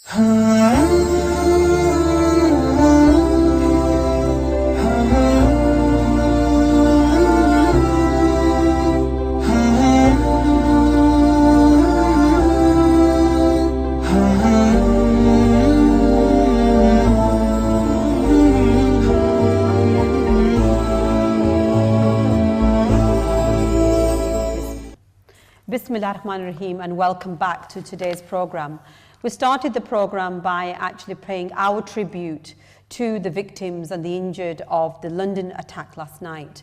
Bismillahirrahmanirrahim, and welcome back to today's program. We started the program by actually paying our tribute to the victims and the injured of the London attack last night.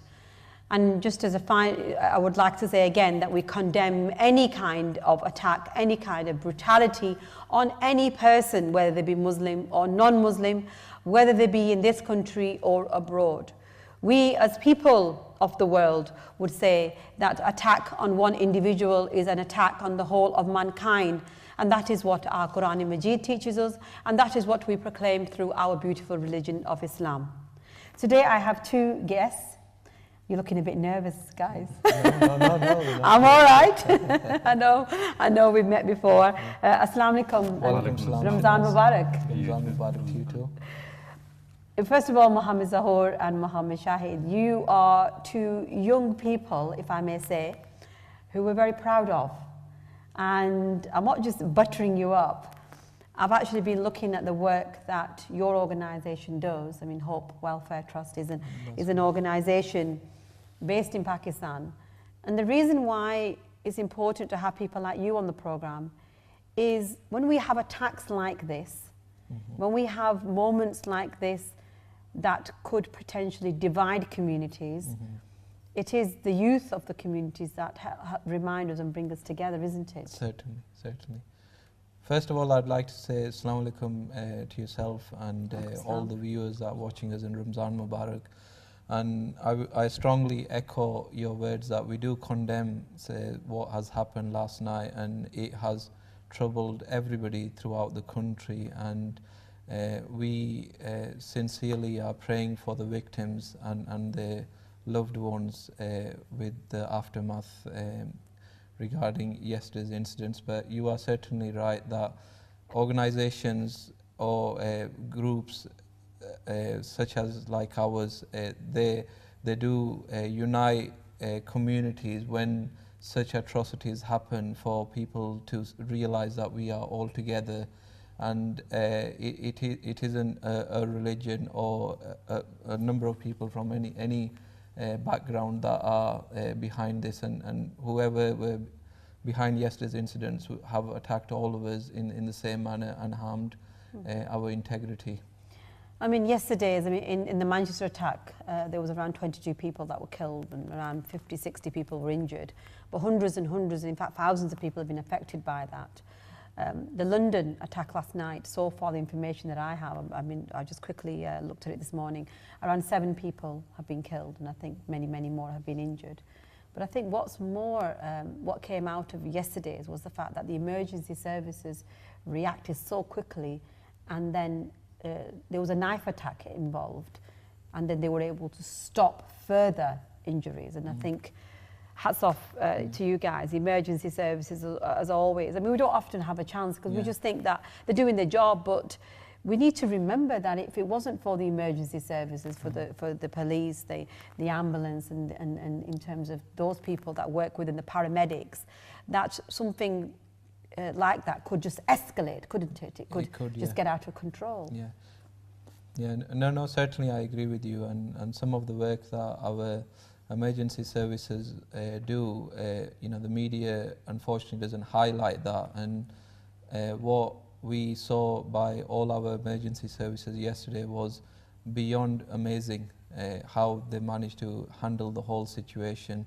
And just as I would like to say again that we condemn any kind of attack, any kind of brutality on any person, whether they be Muslim or non-Muslim, whether they be in this country or abroad. We as people of the world would say that attack on one individual is an attack on the whole of mankind, and that is what our Quran Majid teaches us, and that is what we proclaim through our beautiful religion of Islam. Today I have two guests. You're looking a bit nervous, guys. No. I'm all right. I know we've met before. Assalamu alaikum. Walaikum salam. Ramzan Mubarak. Ramzan Mubarak to you too. First of all, Mohammed Zahor and Mohammed Shahid, you are two young people, if I may say, who we're very proud of. And I'm not just buttering you up. I've actually been looking at the work that your organization does. I mean, Hope Welfare Trust is an organization based in Pakistan. And the reason why it's important to have people like you on the program is when we have attacks like this, when we have moments like this that could potentially divide communities, it is the youth of the communities that remind us and bring us together, isn't it? Certainly. First of all, I'd like to say Assalamu alaikum to yourself and all the viewers that are watching us in Ramzan Mubarak. And I strongly echo your words that we do condemn what has happened last night, and it has troubled everybody throughout the country. And we sincerely are praying for the victims and the loved ones with the aftermath regarding yesterday's incidents. But you are certainly right that organizations or groups such as like ours, they do unite communities when such atrocities happen, for people to realize that we are all together. And it isn't a religion or a number of people from any background that are behind this, and whoever were behind yesterday's incidents have attacked all of us in the same manner and harmed our integrity. I mean, yesterday, in the Manchester attack, there was around 22 people that were killed and around 50, 60 people were injured. But hundreds and hundreds, in fact thousands of people have been affected by that. The London attack last night, so far the information that I have, I just quickly looked at it this morning, around 7 people have been killed, and I think many, many more have been injured. But I think what's more, what came out of yesterday's was the fact that the emergency services reacted so quickly, and then there was a knife attack involved, and then they were able to stop further injuries. And I think hats off to you guys, emergency services, as always. I mean, we don't often have a chance because we just think that they're doing their job, but we need to remember that if it wasn't for the emergency services, for the police, the ambulance, and in terms of those people that work within the paramedics, that something like that could just escalate, couldn't it? It could just get out of control. No, certainly I agree with you, and some of the work that our emergency services do, the media unfortunately doesn't highlight that, and what we saw by all our emergency services yesterday was beyond amazing, how they managed to handle the whole situation,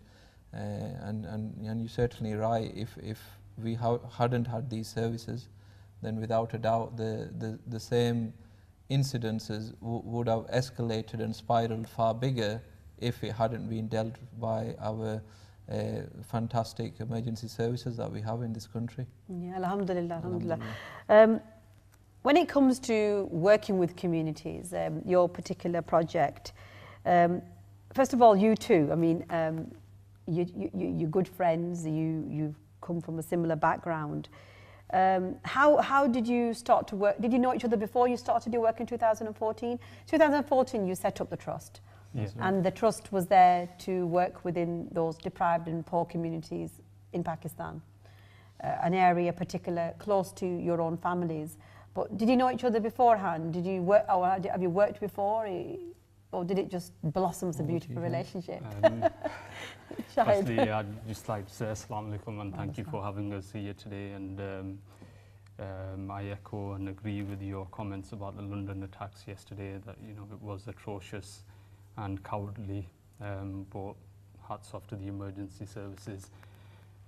and you're certainly right. If we hadn't had these services, then without a doubt the same incidences would have escalated and spiraled far bigger if it hadn't been dealt by our fantastic emergency services that we have in this country. Yeah, alhamdulillah. When it comes to working with communities, your particular project, first of all, you two, I mean, you're good friends, you've come from a similar background. How did you start to work? Did you know each other before you started your work in 2014? 2014 you set up the trust. Yes. And the trust was there to work within those deprived and poor communities in Pakistan, an area particular close to your own families. But did you know each other beforehand? Did you work, or have you worked before, or did it just blossom as a beautiful relationship? Firstly, I'd just like to say Assalamu alaikum and thank you for having us here today. And I echo and agree with your comments about the London attacks yesterday. That it was atrocious and cowardly, but hats off to the emergency services.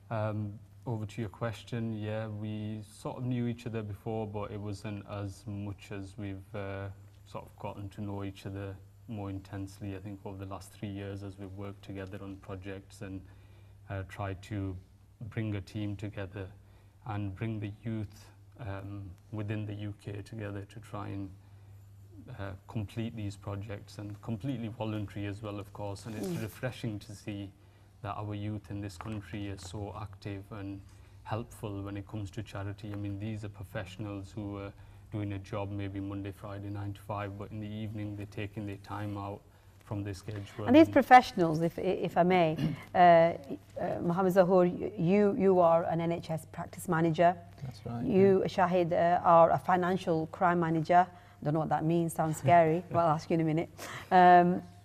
Over to your question, yeah, we sort of knew each other before, but it wasn't as much as we've sort of gotten to know each other more intensely, I think, over the last 3 years as we've worked together on projects and tried to bring a team together and bring the youth within the UK together to try and complete these projects, and completely voluntary as well, of course. And it's refreshing to see that our youth in this country is so active and helpful when it comes to charity. I mean, these are professionals who are doing a job maybe Monday, Friday, 9 to 5, but in the evening they're taking their time out from their schedule. And these professionals, if I may, Mohammed Zahoor, you are an NHS practice manager. That's right. You, Shahid, are a financial crime manager. I don't know what that means, sounds scary. Well, I'll ask you in a minute.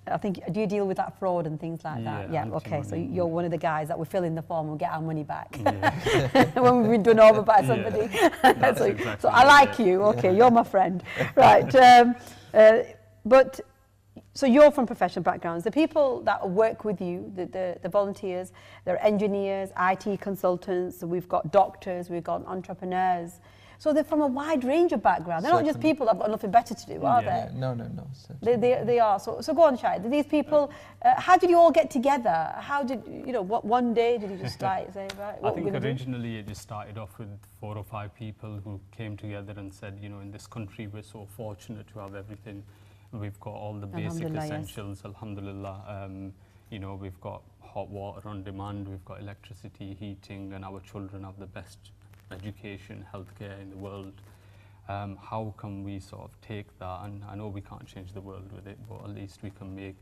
I think, do you deal with that fraud and things like that? Yeah, okay, so you're one of the guys that we fill in the form and get our money back when we've been done over by somebody. So I like you, okay, you're my friend. Right, but so you're from professional backgrounds. The people that work with you, the volunteers, they're engineers, IT consultants, we've got doctors, we've got entrepreneurs. So they're from a wide range of backgrounds. They're not just people that have got nothing better to do, are they? No. They are. So go on, Shahid. These people, how did you all get together? How did, what one day did you just say, right, what I think originally it just started off with 4 or 5 people who came together and said, in this country we're so fortunate to have everything. We've got all the basic essentials, yes. Alhamdulillah. We've got hot water on demand, we've got electricity, heating, and our children have the best education, healthcare in the world. How can we sort of take that, and I know we can't change the world with it, but at least we can make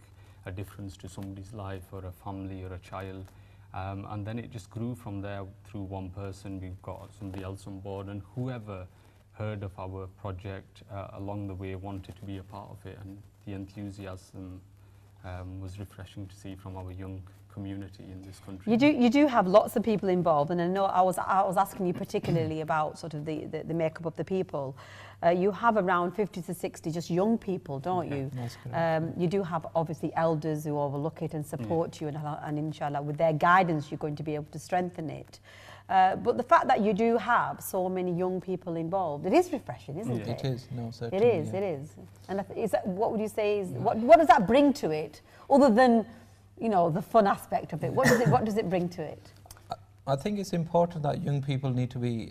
a difference to somebody's life or a family or a child. And then it just grew from there through one person. We've got somebody else on board, and whoever heard of our project along the way wanted to be a part of it, and the enthusiasm was refreshing to see from our young community in this country. You do have lots of people involved, and I know I was asking you particularly about sort of the makeup of the people. You have around 50 to 60 just young people, don't you? That's correct. You do have obviously elders who overlook it and support you, and inshallah with their guidance you're going to be able to strengthen it. But the fact that you do have so many young people involved, it is refreshing, isn't it? It is, no, certainly. It is. And is that, what would you say is, what does that bring to it, other than the fun aspect of it? What does it bring to it? I think it's important that young people need to be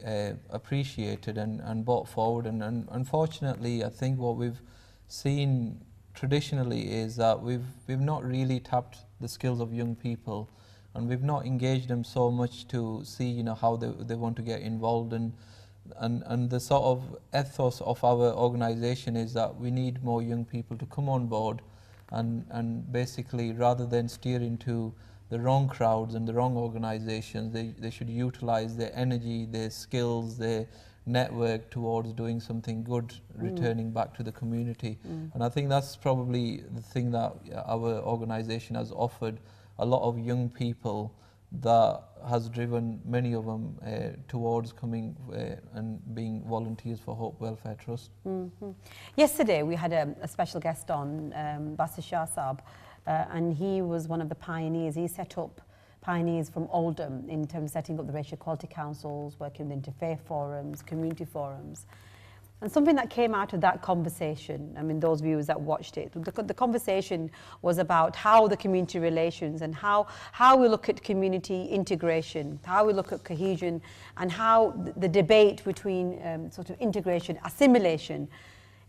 appreciated and brought forward. And unfortunately, I think what we've seen traditionally is that we've not really tapped the skills of young people, and we've not engaged them so much to see how they want to get involved. And the sort of ethos of our organisation is that we need more young people to come on board. And basically, rather than steer into the wrong crowds and the wrong organizations, they should utilize their energy, their skills, their network towards doing something good, returning back to the community. And I think that's probably the thing that our organization has offered a lot of young people, that has driven many of them towards coming and being volunteers for Hope Welfare Trust. Yesterday we had a special guest on, Basir Shah Saab, and he was one of the pioneers. He set up pioneers from Oldham in terms of setting up the racial equality councils, working with interfaith forums, community forums. And something that came out of that conversation, I mean, those viewers that watched it, the conversation was about how the community relations and how we look at community integration, how we look at cohesion, and how the debate between sort of integration, assimilation,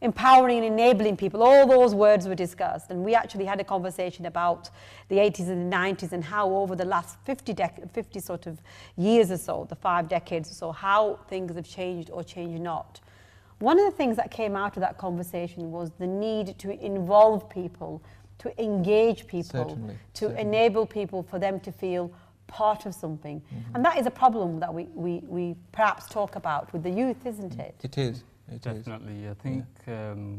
empowering and enabling people. All those words were discussed, and we actually had a conversation about the 80s and the 90s and how over the last 50 sort of years or so, the 5 decades or so, how things have changed or changed not. One of the things that came out of that conversation was the need to involve people, to engage people, certainly. Enable people for them to feel part of something. And that is a problem that we perhaps talk about with the youth, isn't it? It is. Definitely. I think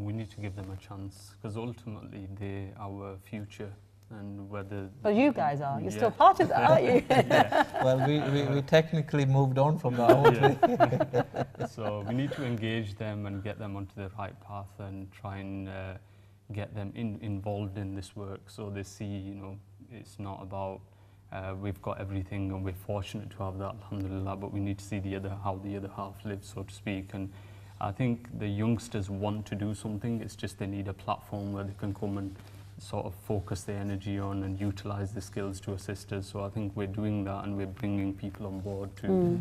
we need to give them a chance, because ultimately they're our future. And whether well, you guys are. You're still part of that, aren't you? Well, we technically moved on from that, haven't we? So we need to engage them and get them onto the right path and try and get them involved in this work, so they see, you know, it's not about we've got everything and we're fortunate to have that, alhamdulillah, but we need to see how the other half lives, so to speak. And I think the youngsters want to do something, it's just they need a platform where they can come and sort of focus their energy on and utilize the skills to assist us. So I think we're doing that, and we're bringing people on board to... You know,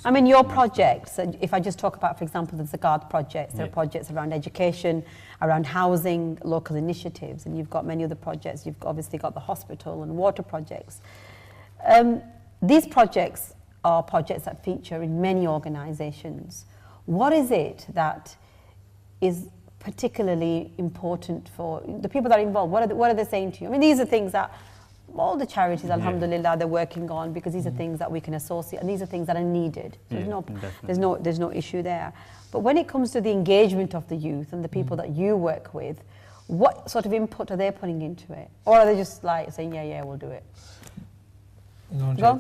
I mean, your projects, if I just talk about, for example, the Zakat projects, there are projects around education, around housing, local initiatives, and you've got many other projects. You've obviously got the hospital and water projects. These projects are projects that feature in many organisations. What is it that is particularly important for the people that are involved? What are they saying to you? I mean, these are things that all the charities, alhamdulillah, they're working on, because these are things that we can associate, and these are things that are needed. So there's no issue there. But when it comes to the engagement of the youth and the people that you work with, what sort of input are they putting into it? Or are they just like saying, yeah, we'll do it? No,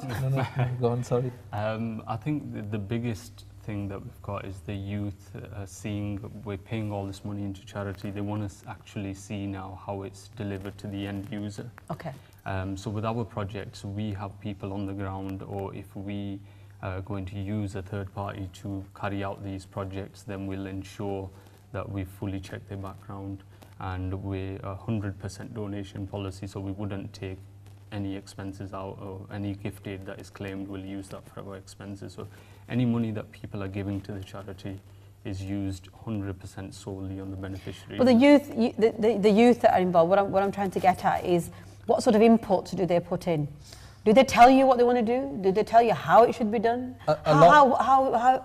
go on, sorry. I think the biggest thing that we've got is the youth seeing we're paying all this money into charity. They want to actually see now how it's delivered to the end user. Okay. So with our projects, we have people on the ground, or if we are going to use a third party to carry out these projects, then we'll ensure that we fully check their background, and we're 100% donation policy, so we wouldn't take any expenses out, or any gift aid that is claimed, we'll use that for our expenses. So any money that people are giving to the charity is used 100% solely on the beneficiary. But the youth that are involved, what I'm trying to get at is, what sort of input do they put in? Do they tell you what they want to do? Do they tell you how it should be done? How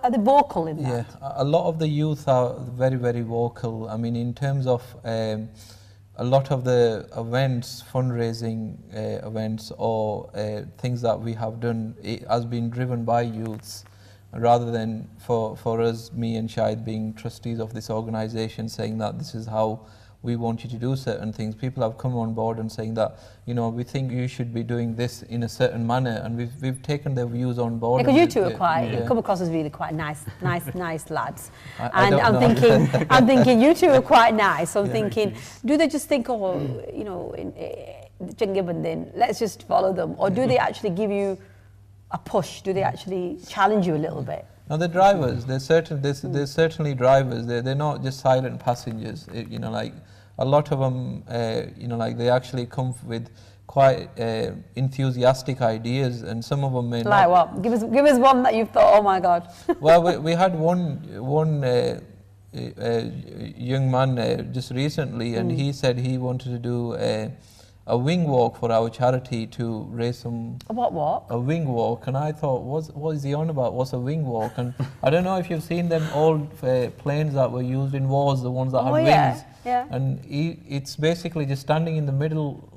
are they vocal in that? Yeah, a lot of the youth are very, very vocal. I mean, in terms of a lot of the events, fundraising events, or things that we have done, it has been driven by youths, rather than for us, me and Shahid, being trustees of this organisation, saying that this is how we want you to do certain things. People have come on board and saying that, you know, we think you should be doing this in a certain manner, and we've taken their views on board. Because you two are you come across as really quite nice lads. I'm thinking you two are quite nice. So I'm thinking, do they just think, oh, you know, let's just follow them, or do they actually give you a push? Do they actually challenge you a little bit? No, they're drivers. They're certainly drivers. They're not just silent passengers. You know, like a lot of them, you know, like they actually come with quite enthusiastic ideas, and some of them may like not. What? Give us one that you've thought, oh my God. Well, we had one young man just recently, and he said he wanted to do a wing walk for our charity to raise some... A what walk? A wing walk. And I thought, what is he on about? What's a wing walk? And I don't know if you've seen them old planes that were used in wars, the ones that had wings. Yeah. And it's basically just standing in the middle,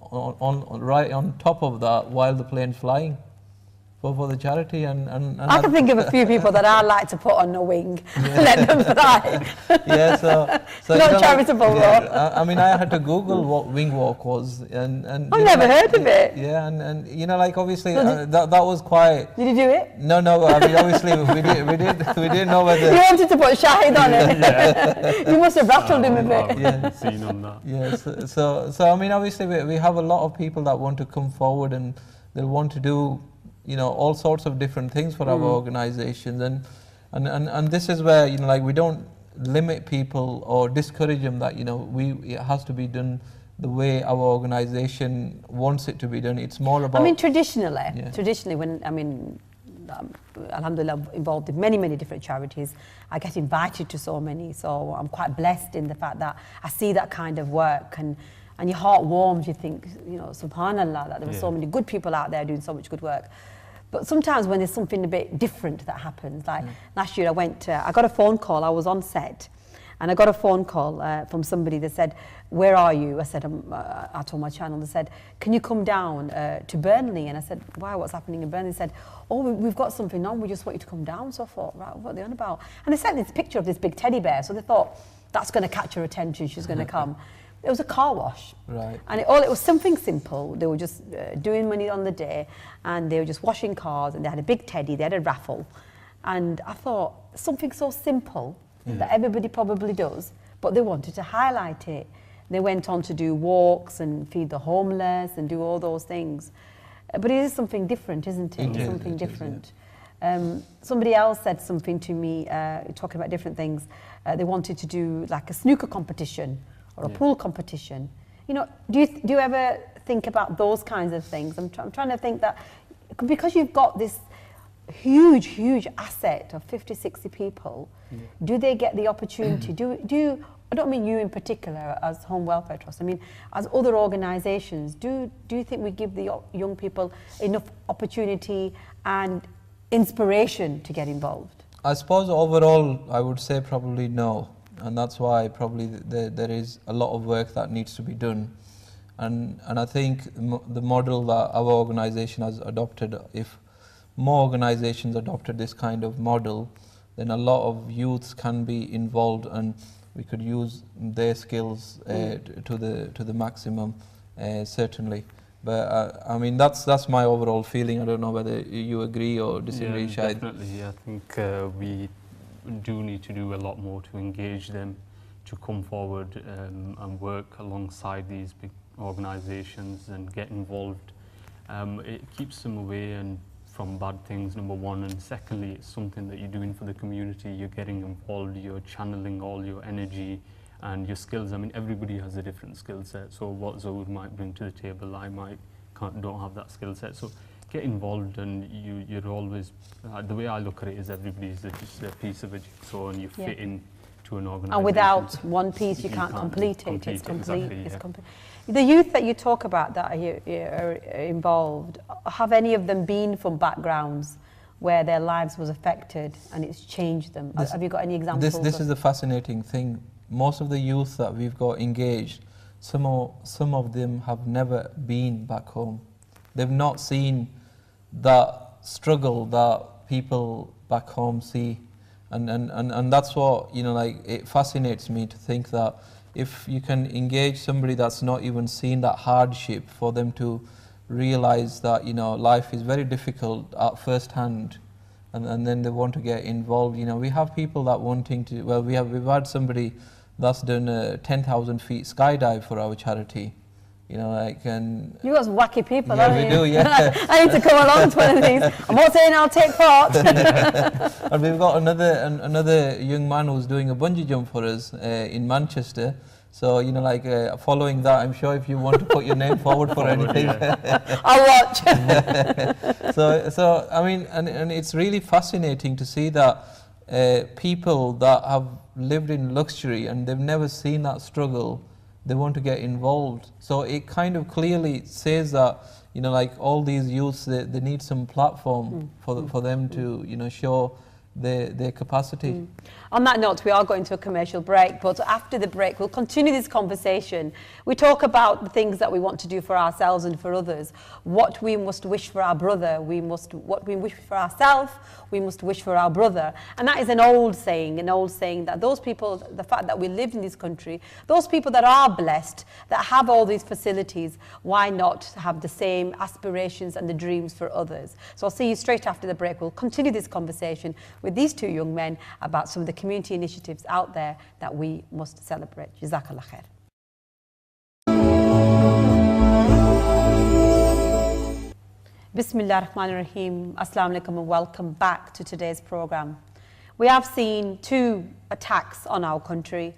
right on top of that, while the plane's flying. For the charity, and I can think of a few people that I'd like to put on a wing and let them fly. Yeah, so not charitable though. I mean, I had to Google what wing walk was, and I've never heard of it. Yeah, and you know, like obviously that was quite. Did you do it? No. I mean, obviously we didn't know whether. You wanted to put Shahid on it. You must have rattled him a bit. Yeah, seen on that. Yes. So I mean, obviously we have a lot of people that want to come forward, and they want to do, you know, all sorts of different things for our organizations, and this is where, you know, like we don't limit people or discourage them that, you know, it has to be done the way our organization wants it to be done. It's more about... I mean, traditionally when, I mean, alhamdulillah, involved in many, many different charities. I get invited to so many, so I'm quite blessed in the fact that I see that kind of work, and your heart warms. You think, you know, subhanallah, that there are so many good people out there doing so much good work. But sometimes when there's something a bit different that happens, like last year I got a phone call, I was on set, and I got a phone call from somebody that said, where are you? I said, I'm at on my channel. They said, can you come down to Burnley? And I said, why, what's happening in Burnley? They said, oh, we've got something on, we just want you to come down. So I thought, right, what are they on about? And they sent this picture of this big teddy bear, so they thought, that's going to catch her attention, she's going to come. It was a car wash. Right. And it was something simple. They were just doing money on the day, and they were just washing cars, and they had a big teddy, they had a raffle. And I thought, something so simple that everybody probably does, but they wanted to highlight it. They went on to do walks and feed the homeless and do all those things. But it is something different, isn't it? It's something different. Somebody else said something to me, talking about different things. They wanted to do like a snooker competition or a pool competition. You know, do you ever think about those kinds of things? I'm trying to think that, because you've got this huge asset of 50, 60 people, do they get the opportunity? Do you, I don't mean you in particular as Home Welfare Trust, I mean as other organisations, do you think we give the young people enough opportunity and inspiration to get involved? I suppose overall I would say probably no, and that's why probably there is a lot of work that needs to be done. And I think the model that our organisation has adopted, if more organisations adopted this kind of model, then a lot of youths can be involved, and we could use their skills to the maximum, certainly. But I mean, that's my overall feeling. I don't know whether you agree or disagree, Shahid. Definitely. I think we do need to do a lot more to engage them to come forward and work alongside these big organisations and get involved. It keeps them away and from bad things, number one, and secondly, it's something that you're doing for the community. You're getting involved, you're channeling all your energy and your skills. I mean, everybody has a different skill set, so what Zoud might bring to the table, I don't have that skill set. So get involved, and you're always, the way I look at it is everybody is just a piece of a jigsaw, and you fit in to an organisation. And without one piece you can't complete it. It's complete. Exactly, it's complete. The youth that you talk about that are involved, have any of them been from backgrounds where their lives was affected and it's changed them? Have you got any examples? This is the fascinating thing. Most of the youth that we've got engaged, some of them have never been back home. They've not seen that struggle that people back home see. And that's what, you know, like, it fascinates me to think that if you can engage somebody that's not even seen that hardship, for them to realize that, you know, life is very difficult at first hand, and then they want to get involved. You know, we have people that wanting to, well, we've had somebody that's done a 10,000 feet skydive for our charity. You know, like, and you got some wacky people, yeah, haven't we you? do, yeah. I need to come along to one of these. I'm not saying I'll take part. And we've got another young man who's doing a bungee jump for us in Manchester. So, you know, like, following that, I'm sure if you want to put your name forward for anything, I'll watch. so I mean, and it's really fascinating to see that people that have lived in luxury and they've never seen that struggle, they want to get involved. So it kind of clearly says that, you know, like, all these youths, they need some platform for them to, you know, show their capacity. On that note, we are going to a commercial break, but after the break we'll continue this conversation. We talk about the things that we want to do for ourselves and for others, what we must wish for our brother, what we wish for ourselves, we must wish for our brother. And that is an old saying that those people, the fact that we live in this country, those people that are blessed, that have all these facilities, why not have the same aspirations and the dreams for others? So I'll see you straight after the break. We'll continue this conversation with these two young men about some of the community initiatives out there that we must celebrate. Jazakallah khair. Bismillah ar-Rahman ar-Rahim. Assalamu alaikum and welcome back to today's program. We have seen 2 attacks on our country,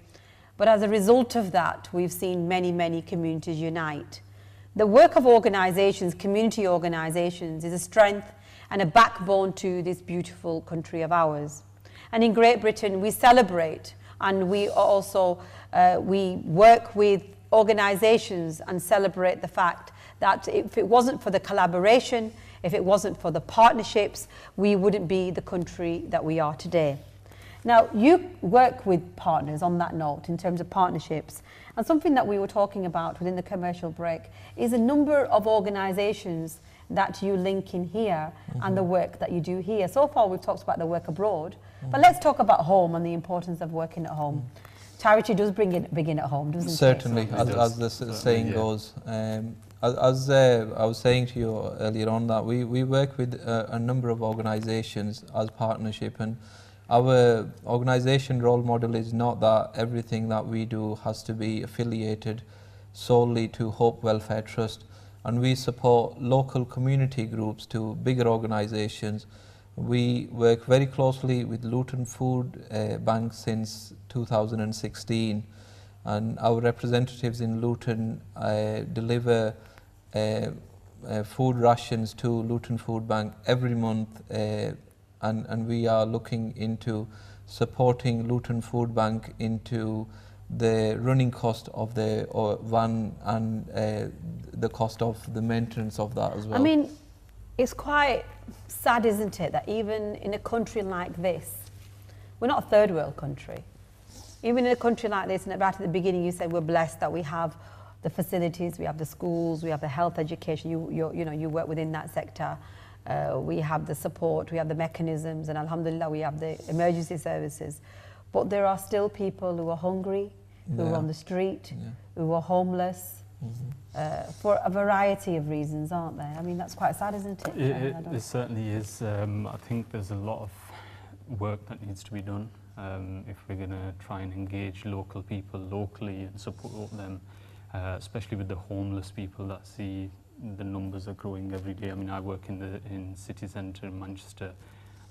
but as a result of that, we've seen many communities unite. The work of organizations, community organizations, is a strength and a backbone to this beautiful country of ours. And in Great Britain, we celebrate, and we also we work with organisations and celebrate the fact that if it wasn't for the collaboration, if it wasn't for the partnerships, we wouldn't be the country that we are today. Now, you work with partners on that note in terms of partnerships, and something that we were talking about within the commercial break is a number of organisations that you link in here and the work that you do here. So far we've talked about the work abroad, but let's talk about home and the importance of working at home. Charity does begin at home, doesn't it? Certainly, as the saying goes. As I was saying to you earlier on, that we work with a number of organisations as partnership, and our organisation role model is not that everything that we do has to be affiliated solely to Hope Welfare Trust, and we support local community groups to bigger organisations. We work very closely with Luton Food Bank since 2016, and our representatives in Luton deliver food rations to Luton Food Bank every month, and we are looking into supporting Luton Food Bank into the running cost of the van and the cost of the maintenance of that as well. I mean, it's quite sad, isn't it, that even in a country like this, we're not a third world country. Even in a country like this, and right at the beginning you said we're blessed that we have the facilities, we have the schools, we have the health education, you work within that sector. We have the support, we have the mechanisms, and alhamdulillah we have the emergency services. But there are still people who are hungry, who are on the street, who are homeless, for a variety of reasons, aren't there? I mean, that's quite sad, isn't it? It certainly is. I think there's a lot of work that needs to be done if we're going to try and engage local people locally and support them, especially with the homeless people that see the numbers are growing every day. I mean, I work in city centre in Manchester,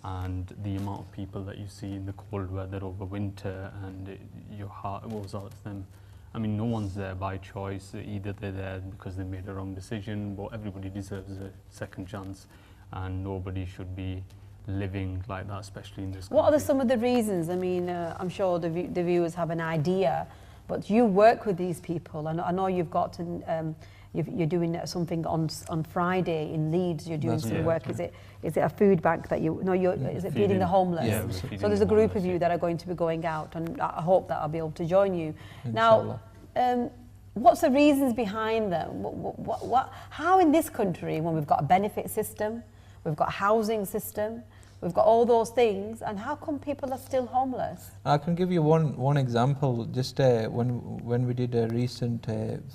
and the amount of people that you see in the cold weather over winter, and your heart goes out to them. I mean, no one's there by choice. Either they're there because they made a wrong decision, but everybody deserves a second chance, and nobody should be living like that, especially in this country. What are some of the reasons? I mean, I'm sure the viewers have an idea, but you work with these people. I know you've got to, you're doing something on Friday in Leeds. You're doing some work. Is it a food bank that you? No, is it feeding the homeless? Yeah, so there's a group of you that are going to be going out, and I hope that I'll be able to join you. Inshallah. Now, what's the reasons behind them? How in this country, when we've got a benefit system, we've got a housing system, we've got all those things, and how come people are still homeless? I can give you one example. Just when we did a recent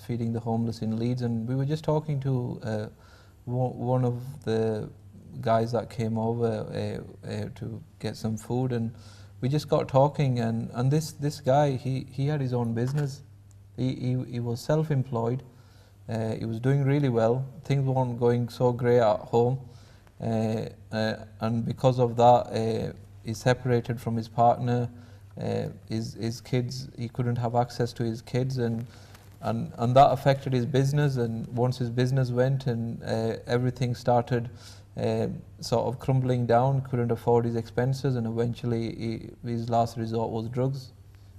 feeding the homeless in Leeds, and we were just talking to one of the guys that came over to get some food, and we just got talking, and this guy, he had his own business. He was self-employed. He was doing really well. Things weren't going so great at home. And because of that, he separated from his partner. His kids, he couldn't have access to his kids, and that affected his business. And once his business went, and everything started sort of crumbling down, couldn't afford his expenses, and eventually his last resort was drugs.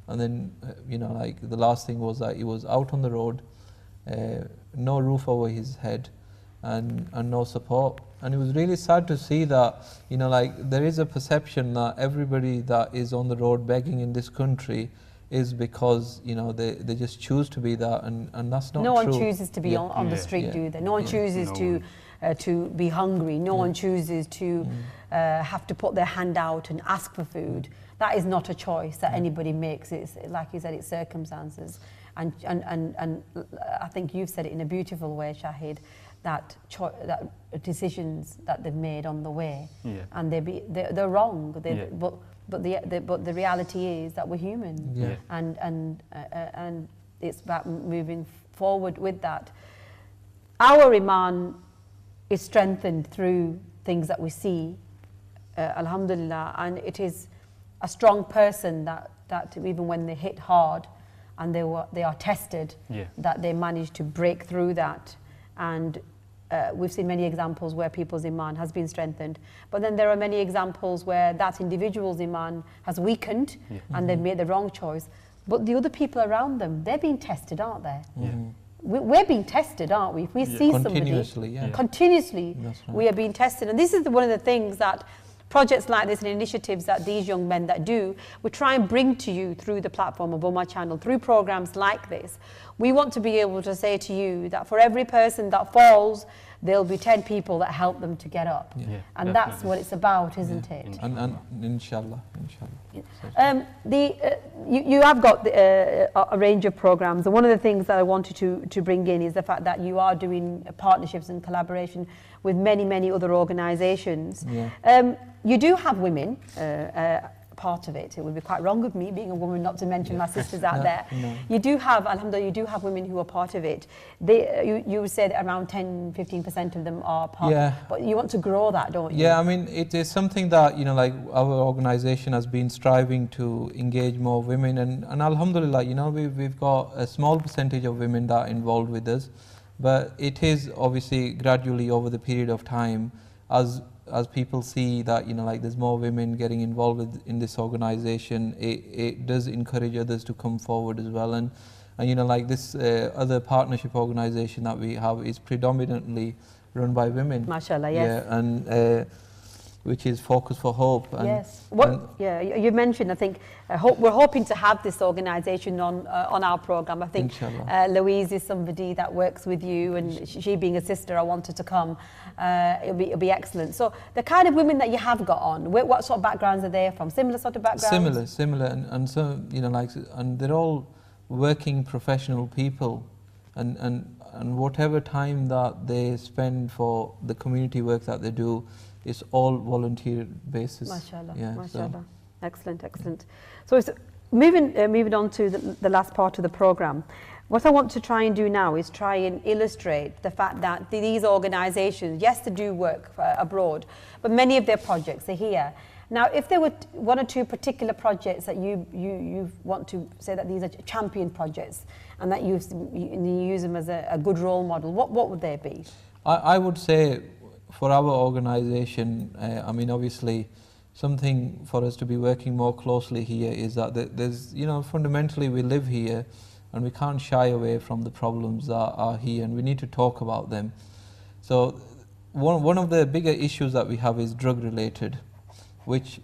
And then like the last thing was that he was out on the road, no roof over his head, and no support. And it was really sad to see that, like there is a perception that everybody that is on the road begging in this country is because, they just choose to be that, and that's not true. No one chooses to be on the street, do they? No one chooses to be hungry. No one chooses to have to put their hand out and ask for food. That is not a choice that anybody makes. It's, like you said, it's circumstances. And I think you've said it in a beautiful way, Shahid, that decisions that they've made on the way, and they're wrong. But the reality is that we're human, and it's about moving forward with that. Our iman is strengthened through things that we see, alhamdulillah, and it is a strong person that even when they hit hard and they are tested, that they manage to break through that and we've seen many examples where people's iman has been strengthened, but then there are many examples where that individual's iman has weakened and they've made the wrong choice, but the other people around them, they're being tested, aren't they? We're being tested, aren't we? If we see somebody continuously, we are being tested. And this is one of the things that projects like this and initiatives that these young men that do, we try and bring to you through the platform of UMMAH channel, through programs like this. We want to be able to say to you that for every person that falls, there'll be 10 people that help them to get up. And that's what it's about, isn't it? And inshallah. You have got a range of programs, and one of the things that I wanted to bring in is the fact that you are doing partnerships and collaboration with many other organisations. You do have women part of it. It would be quite wrong of me, being a woman, not to mention my sisters out there. You do have, alhamdulillah, you do have women who are part of it. You would say that around 10-15% of them are part, but you want to grow that, don't you? Yeah, I mean, it is something that, you know, like our organisation has been striving to engage more women, and alhamdulillah, you know, we've got a small percentage of women that are involved with us, but it is obviously gradually over the period of time, as people see that, you know, like there's more women getting involved in this organisation, it does encourage others to come forward as well. And you know, like this other partnership organisation that we have is predominantly run by women. MashaAllah, yes. Yeah, and which is Focus for Hope. And, yes. You mentioned, I think, we're hoping to have this organisation on our programme. I think Louise is somebody that works with you, and she being a sister, I wanted to come. It'll be excellent. So the kind of women that you have got on, what sort of backgrounds are they from? Similar sort of backgrounds? Similar, and so, you know, like, and they're all working professional people, and whatever time that they spend for the community work that they do, it's all volunteer basis. MashaAllah, MashaAllah. So. Excellent. So it's moving on to the last part of the programme. What I want to try and do now is try and illustrate the fact that these organisations, yes, they do work abroad, but many of their projects are here. Now, if there were one or two particular projects that you want to say that these are champion projects and that you use them as a good role model, what would they be? I would say, for our organisation, I mean, obviously, something for us to be working more closely here is that there's, you know, fundamentally we live here and we can't shy away from the problems that are here, and we need to talk about them. So one of the bigger issues that we have is drug related, which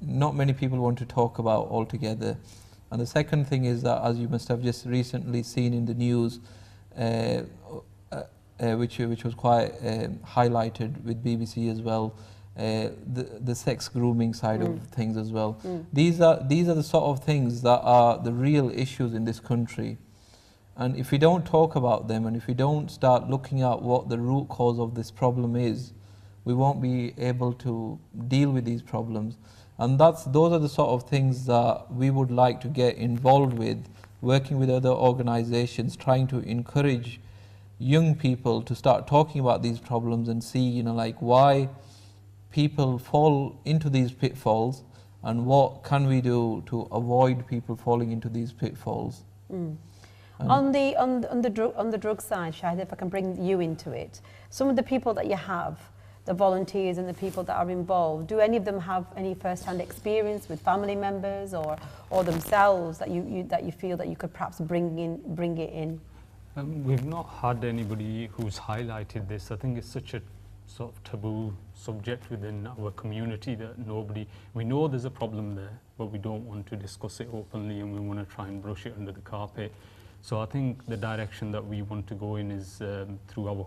not many people want to talk about altogether. And the second thing is that, as you must have just recently seen in the news, which was quite highlighted with BBC as well, the sex grooming side of things as well. These are the sort of things that are the real issues in this country, and if we don't talk about them, and if we don't start looking at what the root cause of this problem is, we won't be able to deal with these problems. And those are the sort of things that we would like to get involved with, working with other organizations, trying to encourage young people to start talking about these problems and see, you know, like why people fall into these pitfalls and what can we do to avoid people falling into these pitfalls. On the drug side, Shahid, if I can bring you into it, some of the people that you have, the volunteers and the people that are involved, do any of them have any first-hand experience with family members or themselves that you feel that you could perhaps bring it in? We've not had anybody who's highlighted this. I think it's such a sort of taboo subject within our community that we know there's a problem there, but we don't want to discuss it openly, and we want to try and brush it under the carpet. So I think the direction that we want to go in is through our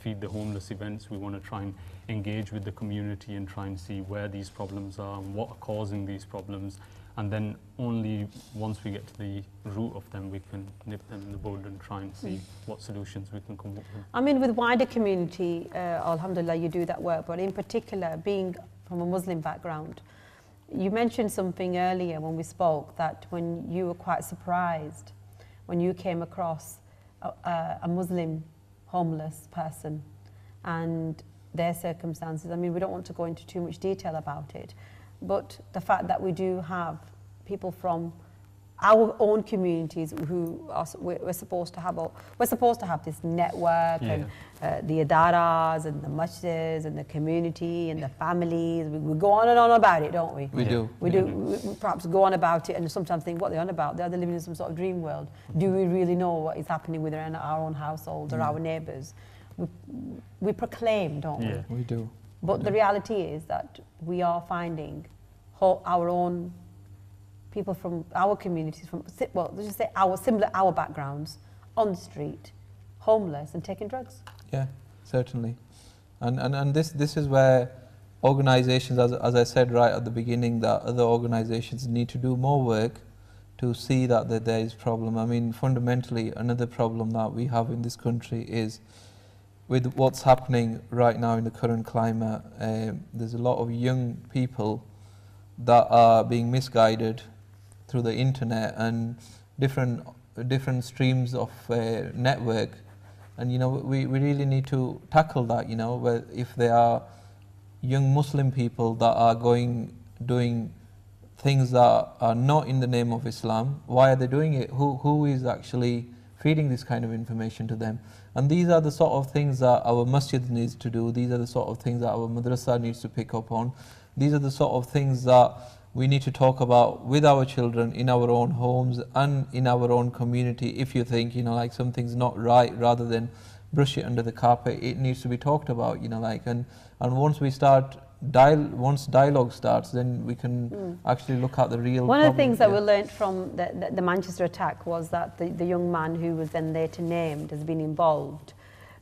Feed the Homeless events. We want to try and engage with the community and try and see where these problems are and what are causing these problems. And then only once we get to the root of them, we can nip them in the bud and try and see what solutions we can come up with. I mean, with wider community, alhamdulillah, you do that work, but in particular, being from a Muslim background, you mentioned something earlier when we spoke, that when you were quite surprised when you came across a Muslim homeless person and their circumstances. I mean, we don't want to go into too much detail about it, but the fact that we do have people from our own communities who are, we're supposed to have this network and the adaras and the masjids and the community and the families. We go on and on about it, don't we? We do. We perhaps go on about it and sometimes think what they're on about. They're living in some sort of dream world. Do we really know what is happening within our own households or our neighbours? We proclaim, don't we? Yeah, we do. But the reality is that we are finding our own people from our communities, well, let's just say our backgrounds, on the street, homeless and taking drugs. Yeah, certainly. And this is where organizations, as I said right at the beginning, that other organizations need to do more work to see that there is problem. I mean, fundamentally, another problem that we have in this country is with what's happening right now in the current climate. There's a lot of young people that are being misguided through the internet and different streams of network, and we really need to tackle that. Where if there are young Muslim people that are doing things that are not in the name of Islam, why are they doing it? Who is actually feeding this kind of information to them? And these are the sort of things that our masjid needs to do. These are the sort of things that our madrasa needs to pick up on. These are the sort of things that we need to talk about with our children in our own homes and in our own community. If you think, like something's not right, rather than brush it under the carpet, it needs to be talked about, and once we start, once dialogue starts, then we can actually look at the real One problem. of the things that we learnt from the Manchester attack was that the young man who was then later named has been involved.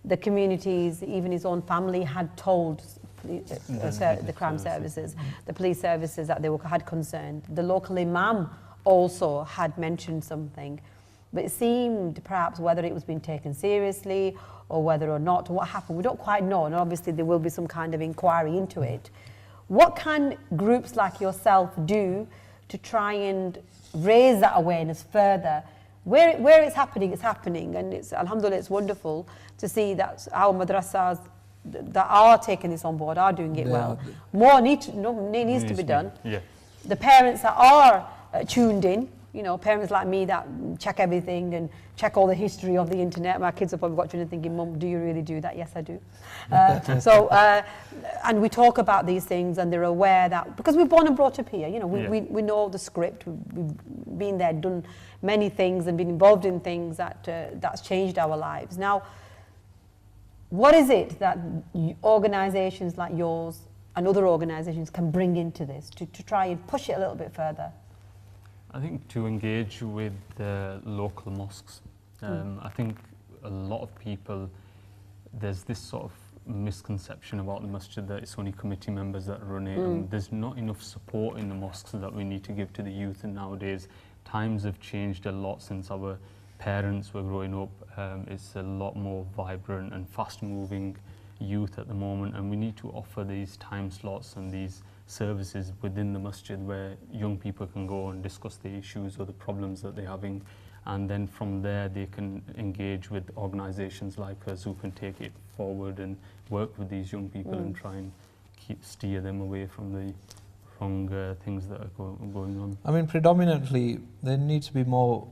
The communities, even his own family, had told the crime services, the police services that they had concerned. The local imam also had mentioned something, but it seemed perhaps whether it was being taken seriously or whether or not, what happened, we don't quite know, and obviously there will be some kind of inquiry into it. What can groups like yourself do to try and raise that awareness further? Where it's happening, and it's, alhamdulillah, it's wonderful to see that our madrasas that are taking this on board are doing it well. More needs to be done. Yeah. The parents that are tuned in, parents like me that check everything and check all the history of the internet. My kids are probably watching and thinking, Mum, do you really do that? Yes, I do. And we talk about these things, and they're aware that, because we're born and brought up here, we know the script, we've been there, done many things and been involved in things that's changed our lives. Now, what is it that organisations like yours and other organisations can bring into this to try and push it a little bit further? I think to engage with the local mosques. I think a lot of people, there's this sort of misconception about the masjid that it's only committee members that run it, and there's not enough support in the mosques that we need to give to the youth. And nowadays times have changed a lot since our parents were growing up. It's a lot more vibrant and fast moving youth at the moment, and we need to offer these time slots and these services within the masjid where young people can go and discuss the issues or the problems that they're having, and then from there they can engage with organisations like us who can take it forward and work with these young people and try and steer them away from the wrong things that are going on. I mean, predominantly there needs to be more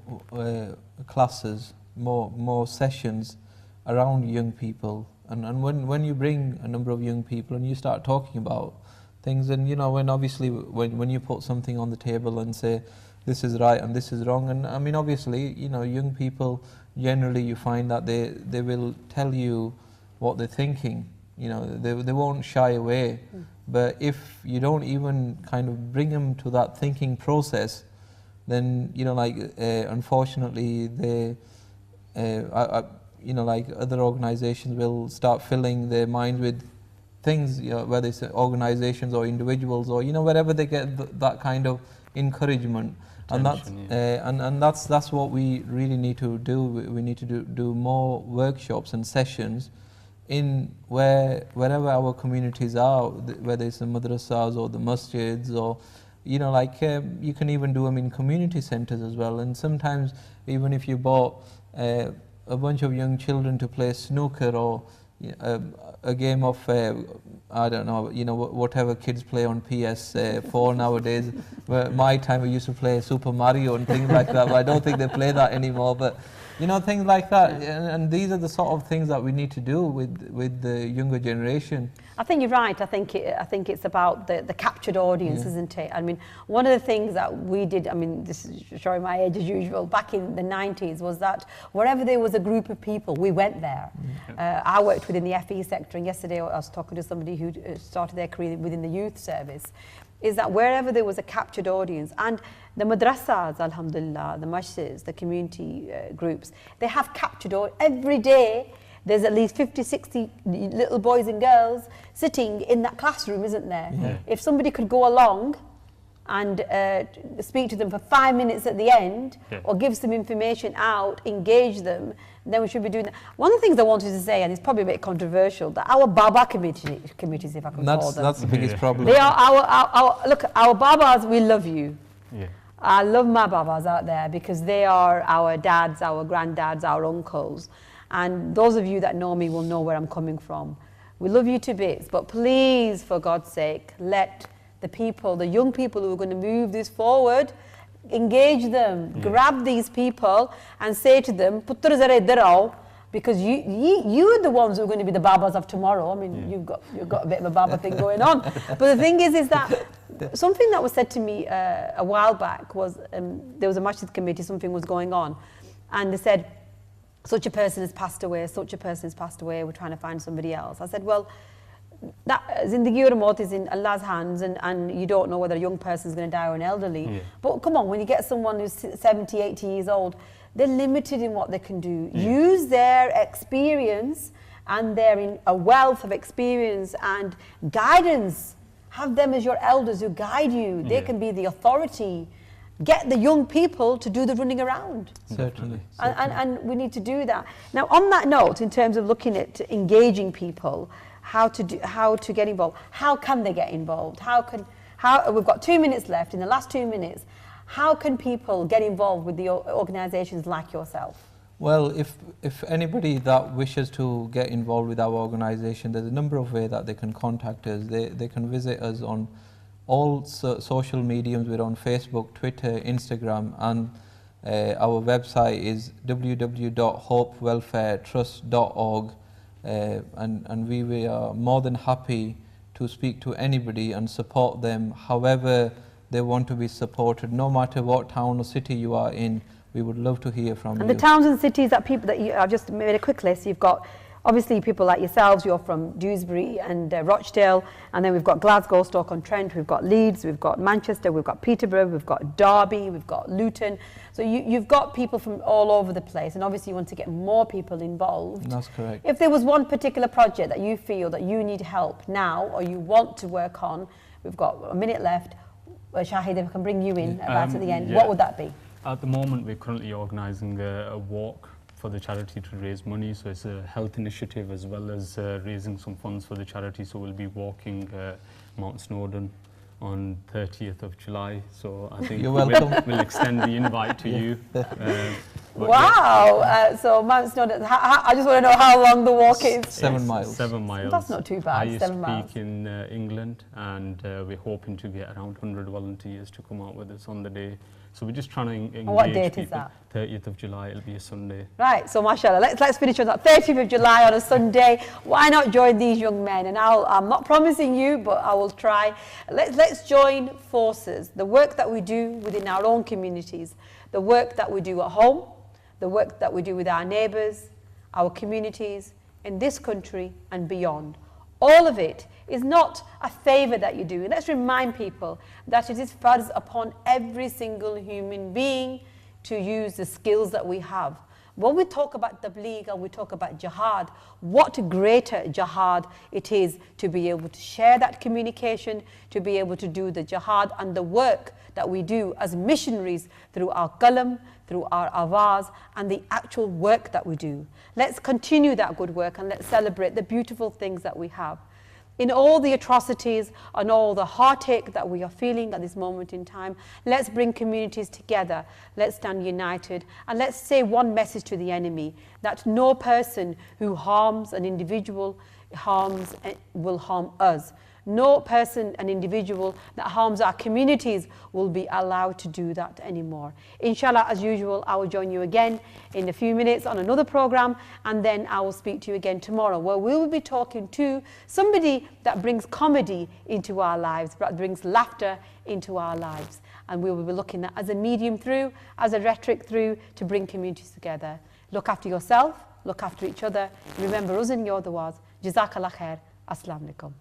classes, more sessions around young people, and when you bring a number of young people and you start talking about things, and when you put something on the table and say this is right and this is wrong, and I mean obviously young people generally you find that they will tell you what they're thinking, they won't shy away. But if you don't even kind of bring them to that thinking process, then unfortunately they like other organizations will start filling their minds with things, whether it's organizations or individuals or wherever they get that kind of encouragement. And that's what we really need to do. We need to do more workshops and sessions in wherever our communities are, whether it's the madrasas or the masjids, or you can even do them in community centers as well. And sometimes even if you bought a bunch of young children to play snooker or a game of I don't know, whatever kids play on PS4 nowadays. My time we used to play Super Mario and things like that, but I don't think they play that anymore. But things like that, and these are the sort of things that we need to do with the younger generation. I think you're right. I think it's about the captured audience, isn't it? I mean, one of the things that we did, I mean, this is showing my age as usual, back in the 90s, was that wherever there was a group of people, we went there. I worked within the FE sector, and yesterday I was talking to somebody who started their career within the youth service, is that wherever there was a captured audience, and the madrasas, alhamdulillah, the masjids, the community groups, they have captured every day. There's at least 50, 60 little boys and girls sitting in that classroom, isn't there? Yeah. If somebody could go along and speak to them for 5 minutes at the end, or give some information out, engage them, then we should be doing that. One of the things I wanted to say, and it's probably a bit controversial, that our Baba committees, if I can call them. That's the biggest problem. They are look, our Babas, we love you. Yeah. I love my Babas out there because they are our dads, our granddads, our uncles. And those of you that know me will know where I'm coming from. We love you to bits, but please, for God's sake, let the people, the young people who are going to move this forward, engage them, grab these people and say to them, because you are the ones who are going to be the Babas of tomorrow. I mean, you've got a bit of a Baba thing going on. But the thing is that something that was said to me a while back was, there was a masjid committee, something was going on, and they said, such a person has passed away, such a person has passed away, we're trying to find somebody else. I said, well, that Zindagi aur Maut is in Allah's hands, and you don't know whether a young person is going to die or an elderly. But come on, when you get someone who's 70, 80 years old, they're limited in what they can do. Use their experience, and they're in a wealth of experience and guidance. Have them as your elders who guide you. They can be the authority. Get the young people to do the running around. Certainly. And we need to do that. Now, on that note, in terms of looking at engaging people, how to get involved, how can they get involved? We've got 2 minutes left. In the last 2 minutes, how can people get involved with the organisations like yourself? Well, if anybody that wishes to get involved with our organisation, there's a number of ways that they can contact us. They can visit us on all social mediums. We're on Facebook, Twitter, Instagram, and our website is www.hopewelfaretrust.org, and we are more than happy to speak to anybody and support them however they want to be supported, no matter what town or city you are in. We would love to hear from you. And the towns and cities that I've just made a quick list. You've got obviously people like yourselves, you're from Dewsbury and Rochdale, and then we've got Glasgow, Stoke-on-Trent, we've got Leeds, we've got Manchester, we've got Peterborough, we've got Derby, we've got Luton. So you've got people from all over the place, and obviously you want to get more people involved. That's correct. If there was one particular project that you feel that you need help now or you want to work on, we've got a minute left. Shahid, if I can bring you in right at the end, what would that be? At the moment, we're currently organising a walk for the charity to raise money, so it's a health initiative as well as raising some funds for the charity. So we'll be walking Mount Snowdon on 30th of July. So I think we'll extend the invite to you. Wow! So Mount Snowdon, I just want to know how long the walk is. 7 miles. 7 miles. That's not too bad. I 7 miles. speak in England, and we're hoping to get around 100 volunteers to come out with us on the day. So we're just trying to engage people. What date is that? 30th of July, it'll be a Sunday. Right, so mashallah, let's finish on that. 30th of July on a Sunday. Why not join these young men? And I'm not promising you, but I will try. Let's join forces. The work that we do within our own communities, the work that we do at home, the work that we do with our neighbours, our communities, in this country and beyond. All of it is not a favour that you do. Let's remind people that it is farz upon every single human being to use the skills that we have. When we talk about tabligh and we talk about jihad, what greater jihad it is to be able to share that communication, to be able to do the jihad and the work that we do as missionaries through our qalam, through our awaz, and the actual work that we do. Let's continue that good work and let's celebrate the beautiful things that we have. in all the atrocities and all the heartache that we are feeling at this moment in time, let's bring communities together, let's stand united, and let's say one message to the enemy, that no person who harms an individual will harm us. No person, an individual that harms our communities will be allowed to do that anymore. Inshallah, as usual, I will join you again in a few minutes on another program, and then I will speak to you again tomorrow, where we will be talking to somebody that brings comedy into our lives, that brings laughter into our lives. And we will be looking at as a medium through, as a rhetoric through, to bring communities together. Look after yourself, look after each other. Remember us in your du'as. Jazakallah khair. Assalamu alaikum.